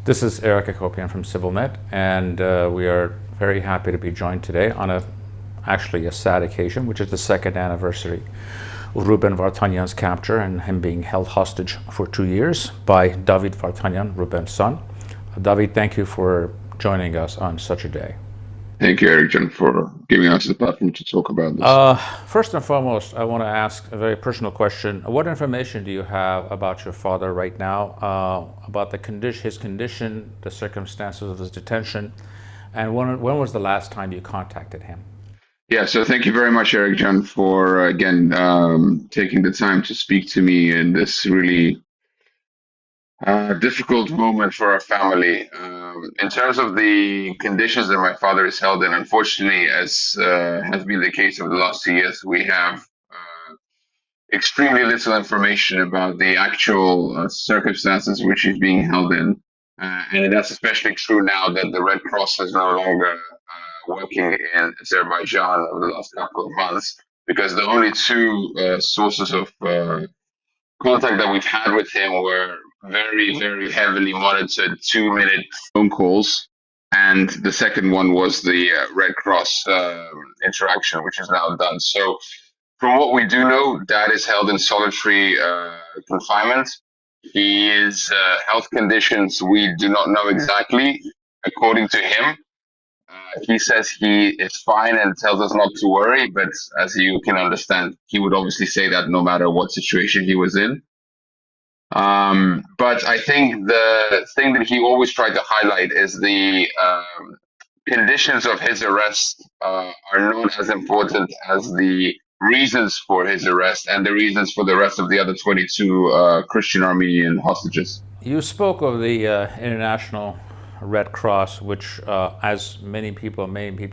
This is Eric Hacopian from CivilNet, and we are very happy to be joined today on actually a sad occasion, which is the second anniversary of Ruben Vardanyan's capture and him being held hostage for 2 years by David Vardanyan, Ruben's son. David, thank you for joining us on such a day. Thank you, Eric John, for giving us the platform to talk about this. First and foremost, I want to ask a very personal question. What information do you have about your father right now, about his condition, the circumstances of his detention, and when was the last time you contacted him? Yeah, so thank you very much, Eric John, for again taking the time to speak to me in this really difficult moment for our family. In terms of the conditions that my father is held in, unfortunately, as has been the case over the last 2 years, we have extremely little information about the actual circumstances which he's being held in. And that's especially true now that the Red Cross is no longer working in Azerbaijan over the last couple of months, because the only two sources of contact that we've had with him were very, very heavily monitored 2-minute phone calls. And the second one was the Red Cross interaction, which is now done. So from what we do know, Dad is held in solitary confinement. His health conditions, we do not know exactly. According to him, he says he is fine and tells us not to worry, but as you can understand, he would obviously say that no matter what situation he was in. But I think the thing that he always tried to highlight is the conditions of his arrest are not as important as the reasons for his arrest and the reasons for the rest of the other 22 Christian Armenian hostages. You spoke of the International Red Cross, which, as many people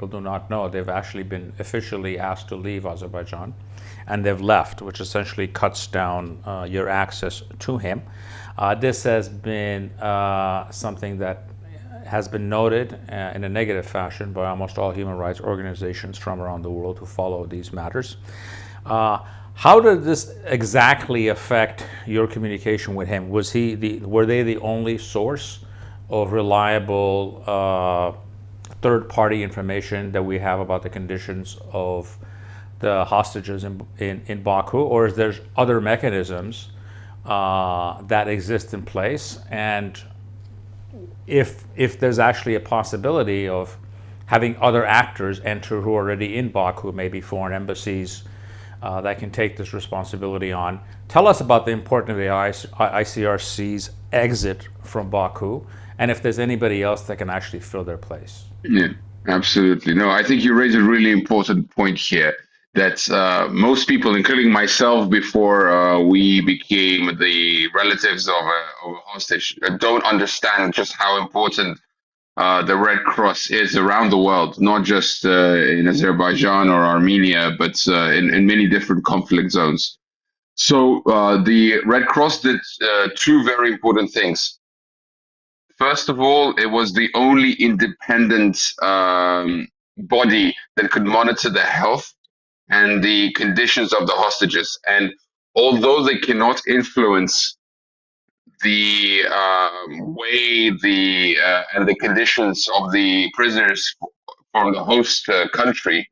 do not know, they've actually been officially asked to leave Azerbaijan, and they've left, which essentially cuts down your access to him. This has been something that has been noted in a negative fashion by almost all human rights organizations from around the world who follow these matters. How did this exactly affect your communication with him? Were they the only source of reliable third-party information that we have about the conditions of the hostages in Baku, or is there other mechanisms that exist in place? And if there's actually a possibility of having other actors enter who are already in Baku, maybe foreign embassies that can take this responsibility on. Tell us about the importance of the ICRC's exit from Baku, and if there's anybody else that can actually fill their place. Yeah, absolutely. No, I think you raise a really important point here, that most people, including myself before we became the relatives of a hostage, don't understand just how important the Red Cross is around the world, not just in Azerbaijan or Armenia, but in many different conflict zones. So the Red Cross did two very important things. First of all, it was the only independent body that could monitor the health and the conditions of the hostages. And although they cannot influence the way and the conditions of the prisoners from the host country,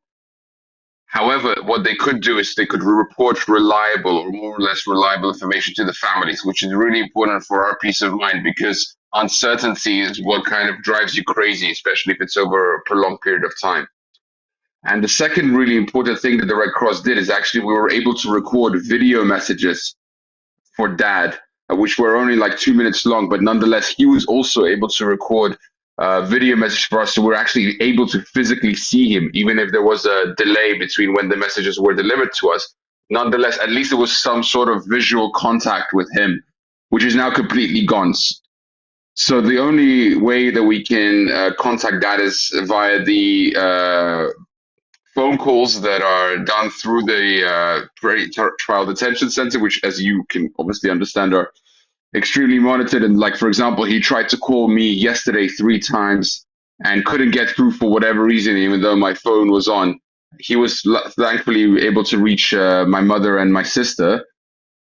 however, what they could do is they could report reliable or more or less reliable information to the families, which is really important for our peace of mind, because uncertainty is what kind of drives you crazy, especially if it's over a prolonged period of time. And the second really important thing that the Red Cross did is actually we were able to record video messages for Dad, which were only like 2 minutes long, but nonetheless, he was also able to record video message for us. So we're actually able to physically see him, even if there was a delay between when the messages were delivered to us. Nonetheless, at least there was some sort of visual contact with him, which is now completely gone. So the only way that we can contact Dad is via the phone calls that are done through the trial detention center, which, as you can obviously understand, are extremely monitored. And like, for example, he tried to call me yesterday 3 times and couldn't get through for whatever reason, even though my phone was on. He was thankfully able to reach my mother and my sister,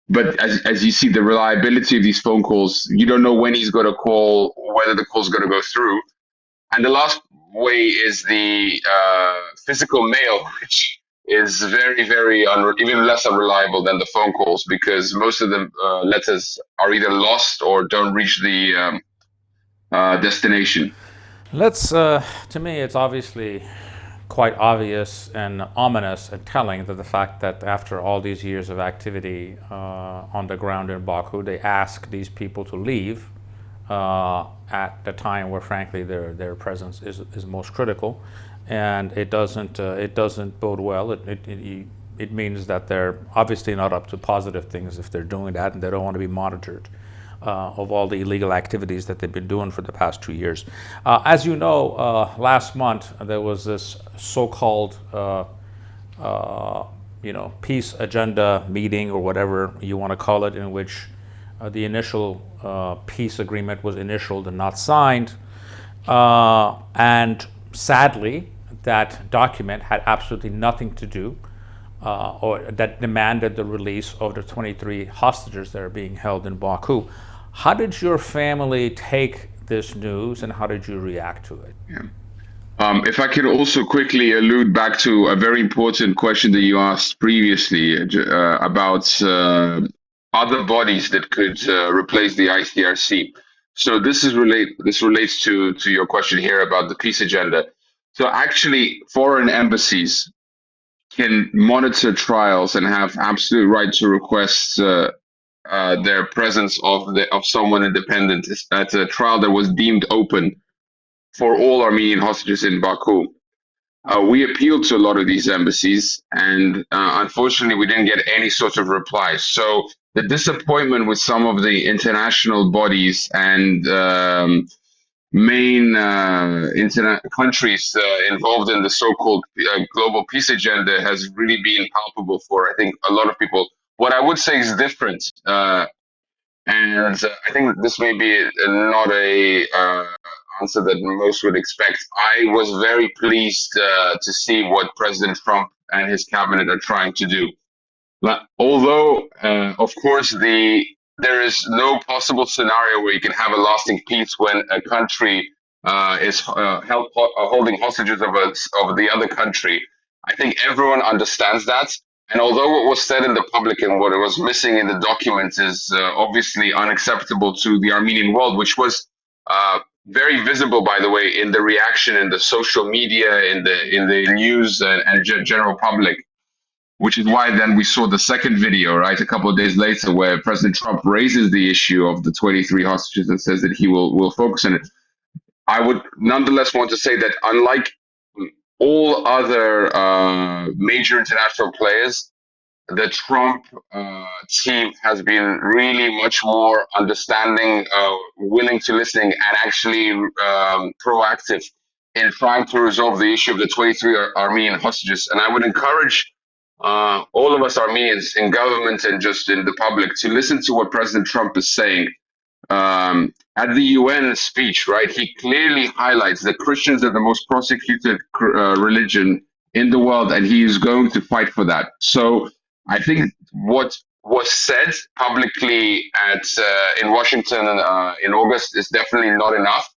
But as you see, the reliability of these phone calls, you don't know when he's going to call, whether the call's going to go through. And the last way is the physical mail, which is very, very even less unreliable than the phone calls, because most of the letters are either lost or don't reach the destination. To me, it's obviously quite obvious and ominous and telling that the fact that after all these years of activity on the ground in Baku, they ask these people to leave at the time where, frankly, their presence is most critical, and it doesn't bode well. It means that they're obviously not up to positive things if they're doing that, and they don't want to be monitored of all the illegal activities that they've been doing for the past 2 years. As you know, last month there was this so-called peace agenda meeting, or whatever you want to call it, in which the initial peace agreement was initialed and not signed. And sadly, that document had absolutely nothing to do or that demanded the release of the 23 hostages that are being held in Baku. How did your family take this news, and how did you react to it? Yeah. If I could also quickly allude back to a very important question that you asked previously about other bodies that could replace the ICRC. So this relates to your question here about the peace agenda. So actually, foreign embassies can monitor trials and have absolute right to request their presence of someone independent at a trial that was deemed open for all Armenian hostages in Baku. We appealed to a lot of these embassies, and unfortunately, we didn't get any sort of reply. So the disappointment with some of the international bodies and main countries involved in the so-called global peace agenda has really been palpable for, I think, a lot of people. What I would say is different, and I think this may be not a answer that most would expect. I was very pleased to see what President Trump and his cabinet are trying to do. Although, of course, there is no possible scenario where you can have a lasting peace when a country is holding hostages of the other country. I think everyone understands that. And although what was said in the public and what was missing in the documents is obviously unacceptable to the Armenian world, which was very visible, by the way, in the reaction in the social media, in the news and general public. Which is why then we saw the second video, right, a couple of days later, where President Trump raises the issue of the 23 hostages and says that he will focus on it. I would nonetheless want to say that unlike all other major international players, the Trump team has been really much more understanding, willing to listening, and actually proactive in trying to resolve the issue of the 23 Armenian hostages. And I would encourage all of us Armenians in government and just in the public to listen to what President Trump is saying. At the UN speech, right, he clearly highlights that Christians are the most persecuted religion in the world, and he is going to fight for that. So I think what was said publicly in Washington in August is definitely not enough.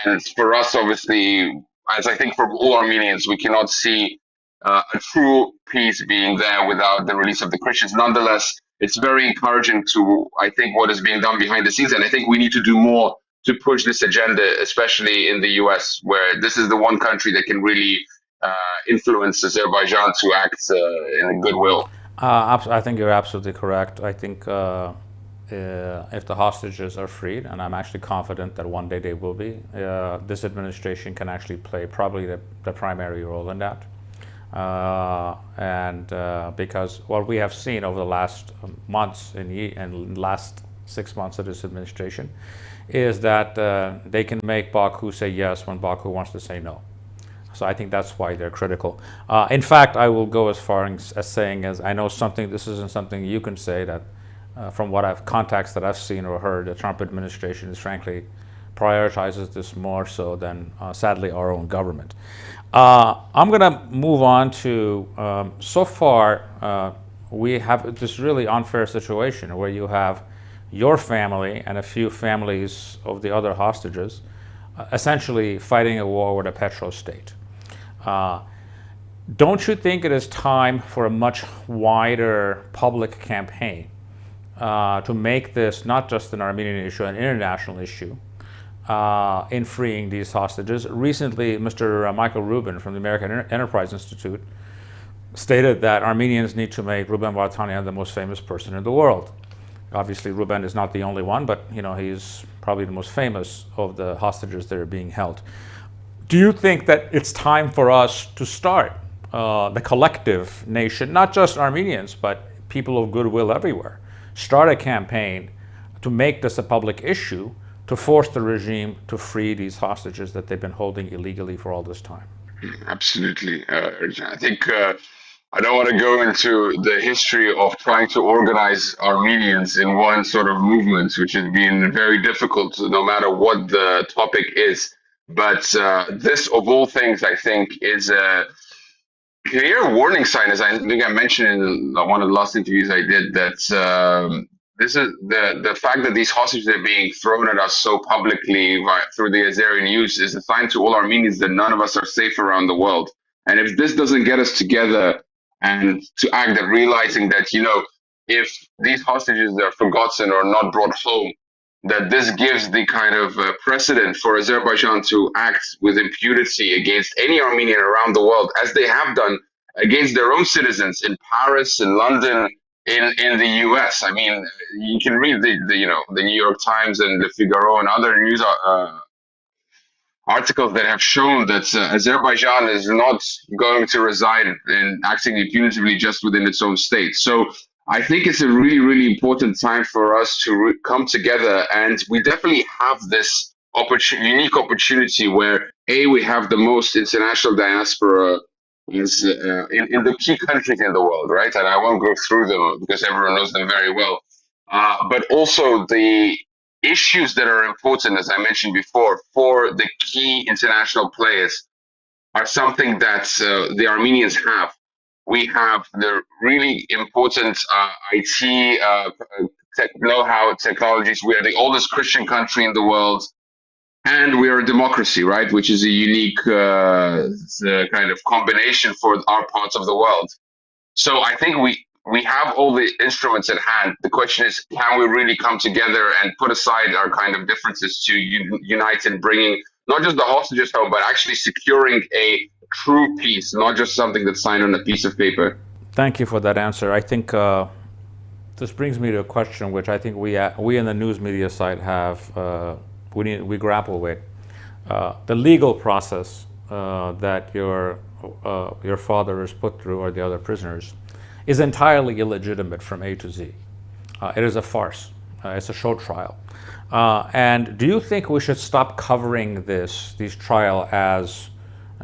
And for us, obviously, as I think for all Armenians, we cannot see a true peace being there without the release of the Christians. Nonetheless, it's very encouraging to, I think, what is being done behind the scenes. And I think we need to do more to push this agenda, especially in the US, where this is the one country that can really influence Azerbaijan to act in goodwill. I think you're absolutely correct. I think if the hostages are freed, and I'm actually confident that one day they will be, this administration can actually play probably the primary role in that. Because what we have seen over the last months and last 6 months of this administration is that they can make Baku say yes when Baku wants to say no. So I think that's why they're critical. In fact, I will go as far as saying, as I know this isn't something you can say, that from contacts that I've seen or heard, the Trump administration is frankly prioritizes this more so than sadly our own government. I'm going to move on to so far we have this really unfair situation where you have your family and a few families of the other hostages essentially fighting a war with a petro state. Uh, don't you think it is time for a much wider public campaign to make this not just an Armenian issue, an international issue in freeing these hostages? Recently, Mr. Michael Rubin from the American Enterprise Institute stated that Armenians need to make Ruben Vardanyan the most famous person in the world. Obviously, Ruben is not the only one, but he's probably the most famous of the hostages that are being held. Do you think that it's time for us to start the collective nation, not just Armenians, but people of goodwill everywhere, start a campaign to make this a public issue, to force the regime to free these hostages that they've been holding illegally for all this time? Absolutely, Ercan. I think I don't want to go into the history of trying to organize Armenians in one sort of movement, which has been very difficult no matter what the topic is. But this, of all things, I think, is a clear warning sign, as I think I mentioned in one of the last interviews I did, that this is the fact that these hostages are being thrown at us so publicly through the Azeri news is a sign to all Armenians that none of us are safe around the world. And if this doesn't get us together and to act at realizing that, if these hostages are forgotten or not brought home, that this gives the kind of precedent for Azerbaijan to act with impunity against any Armenian around the world, as they have done against their own citizens in Paris, in London, in the U.S. I mean, you can read the New York Times and the Figaro and other news articles that have shown that Azerbaijan is not going to reside in acting punitively just within its own state. So I think it's a really, really important time for us to come together, and we definitely have this unique opportunity where we have the most international diaspora in the key countries in the world, right? And I won't go through them because everyone knows them very well. But also the issues that are important, as I mentioned before, for the key international players are something that the Armenians have. We have the really important IT know-how technologies. We are the oldest Christian country in the world, and we are a democracy, right? Which is a unique kind of combination for our parts of the world. So I think we have all the instruments at hand. The question is, can we really come together and put aside our kind of differences to unite in bringing not just the hostages home, but actually securing a true peace, not just something that's signed on a piece of paper? Thank you for that answer. I think this brings me to a question which I think we in the news media side have we grapple with. The legal process that your father is put through, or the other prisoners, is entirely illegitimate from A to Z. It is a farce. It's a show trial. And do you think we should stop covering these trial as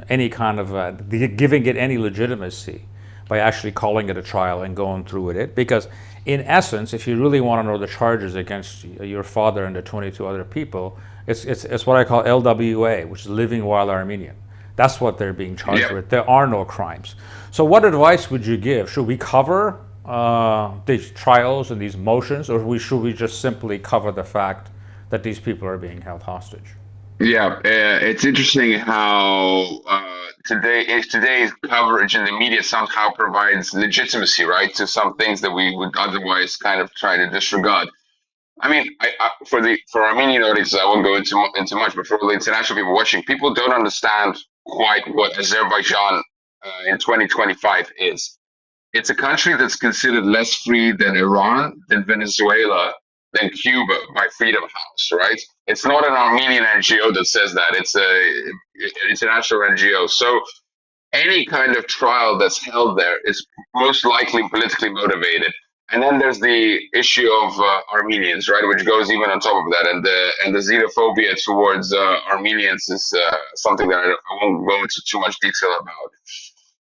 any kind of giving it any legitimacy by actually calling it a trial and going through with it? Because in essence, if you really want to know the charges against your father and the 22 other people, it's what I call LWA, which is living while Armenian. That's what they're being charged with. There are no crimes. So what advice would you give? Should we cover these trials and these motions, or should we just simply cover the fact that these people are being held hostage? Yeah, it's interesting how today's coverage in the media somehow provides legitimacy, right, to some things that we would otherwise kind of try to disregard. I mean, for Armenian audiences, I won't go into much, but for the international people watching, people don't understand quite what Azerbaijan in 2025 is. It's a country that's considered less free than Iran, than Venezuela, than Cuba by Freedom House, right? It's not an Armenian NGO that says that. It's an international NGO. So any kind of trial that's held there is most likely politically motivated. And then there's the issue of Armenians, right, which goes even on top of that, and the xenophobia towards Armenians is something that I won't go into too much detail about.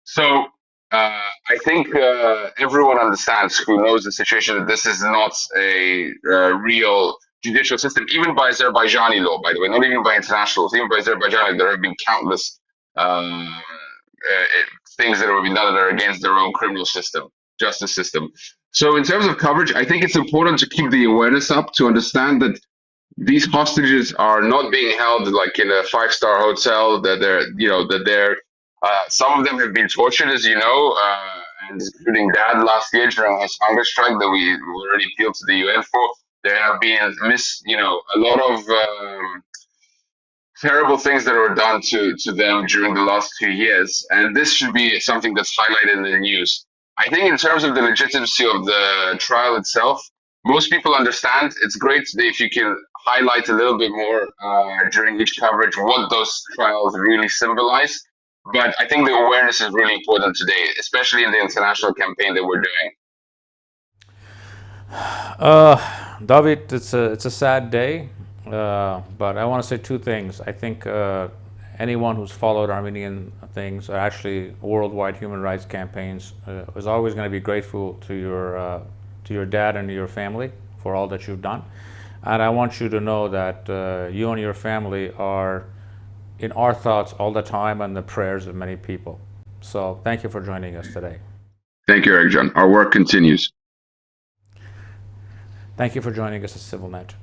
So I think everyone understands who knows the situation that this is not a real judicial system, even by Azerbaijani law, by the way, not even by international laws, even by Azerbaijani, there have been countless things that have been done that are against their own criminal system, justice system. So in terms of coverage, I think it's important to keep the awareness up to understand that these hostages are not being held like in a five-star hotel, that they're some of them have been tortured, as you know, and including Dad last year during his hunger strike that we already appealed to the UN for. There have been a lot of terrible things that were done to them during the last 2 years, and this should be something that's highlighted in the news. I think in terms of the legitimacy of the trial itself, most people understand. It's great if you can highlight a little bit more during each coverage what those trials really symbolize. But I think the awareness is really important today, especially in the international campaign that we're doing. David, it's a sad day, but I want to say two things. I think anyone who's followed Armenian things, or actually worldwide human rights campaigns, is always going to be grateful to your dad and your family for all that you've done. And I want you to know that you and your family are in our thoughts all the time and the prayers of many people. So thank you for joining us today. Thank you, Erikcan. Our work continues. Thank you for joining us at CivilNet.